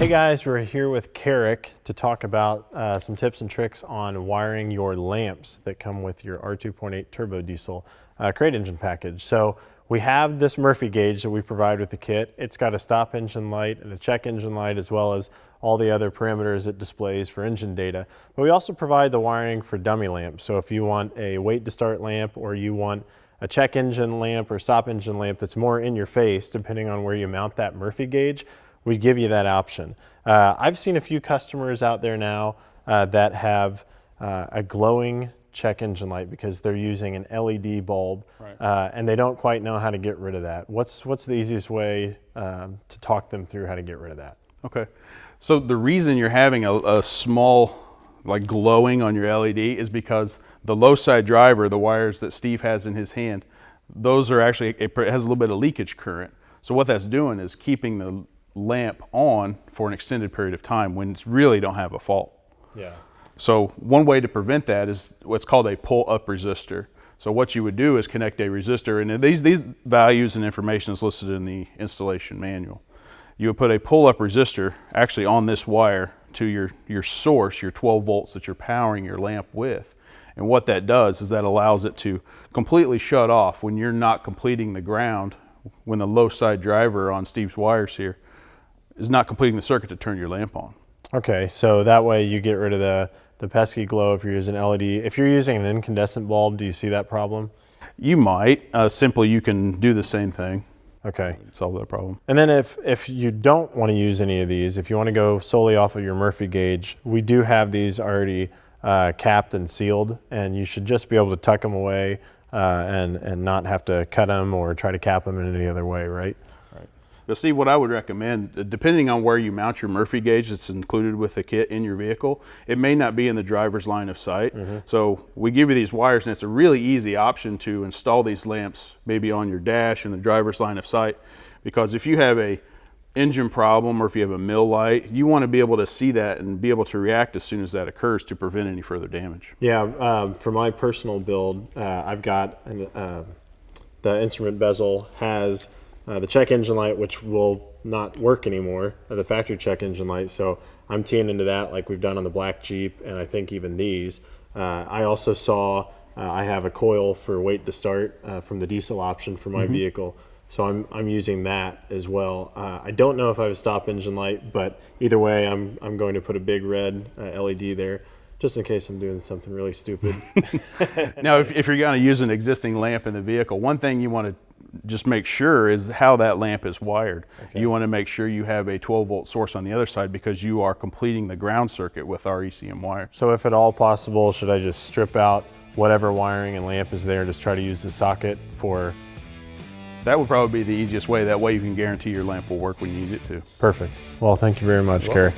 Hey guys, we're here with Carrick to talk about some tips and tricks on wiring your lamps that come with your R2.8 Turbo Diesel crate engine package. So we have this Murphy gauge that we provide with the kit. It's got a stop engine light and a check engine light, as well as all the other parameters it displays for engine data. But we also provide the wiring for dummy lamps. So if you want a wait to start lamp, or you want a check engine lamp or stop engine lamp that's more in your face, depending on where you mount that Murphy gauge, we give you that option. I've seen a few customers out there now that have a glowing check engine light because they're using an LED bulb, right. And they don't quite know how to get rid of that. What's the easiest way to talk them through how to get rid of that? Okay, so the reason you're having a small like glowing on your LED is because the low side driver, the wires that Steve has in his hand, those are actually, it has a little bit of leakage current. So what that's doing is keeping the lamp on for an extended period of time when it's really don't have a fault. Yeah. So one way to prevent that is what's called a pull-up resistor. So what you would do is connect a resistor, and these values and information is listed in the installation manual. You would put a pull-up resistor actually on this wire to your source, your 12 volts that you're powering your lamp with. And what that does is that allows it to completely shut off when you're not completing the ground, when the low side driver on Steve's wires here is not completing the circuit to turn your lamp on. Okay, so that way you get rid of the pesky glow if you're using LED. If you're using an incandescent bulb, do you see that problem? You might. Simply you can do the same thing. Okay. Solve that problem. And then if you don't want to use any of these, if you want to go solely off of your Murphy gauge, we do have these already capped and sealed, and you should just be able to tuck them away and not have to cut them or try to cap them in any other way, right? But Steve, what I would recommend, depending on where you mount your Murphy gauge that's included with the kit in your vehicle, it may not be in the driver's line of sight. Mm-hmm. So we give you these wires, and it's a really easy option to install these lamps maybe on your dash in the driver's line of sight, because if you have a engine problem or if you have a mill light, you want to be able to see that and be able to react as soon as that occurs to prevent any further damage. Yeah, for my personal build, I've got the instrument bezel has the check engine light, which will not work anymore, the factory check engine light. So I'm teeing into that like we've done on the black Jeep, and I think even these. I also saw I have a coil for wait to start from the diesel option for my vehicle. So I'm using that as well. I don't know if I have a stop engine light, but either way, I'm going to put a big red LED there, just in case I'm doing something really stupid. Now, if you're going to use an existing lamp in the vehicle, one thing you want to just make sure is how that lamp is wired. Okay. You want to make sure you have a 12 volt source on the other side, because you are completing the ground circuit with our ECM wire. So if at all possible, should I just strip out whatever wiring and lamp is there and just try to use the socket for? That would probably be the easiest way. That way you can guarantee your lamp will work when you need it to. Perfect. Well, thank you very much, Carrick.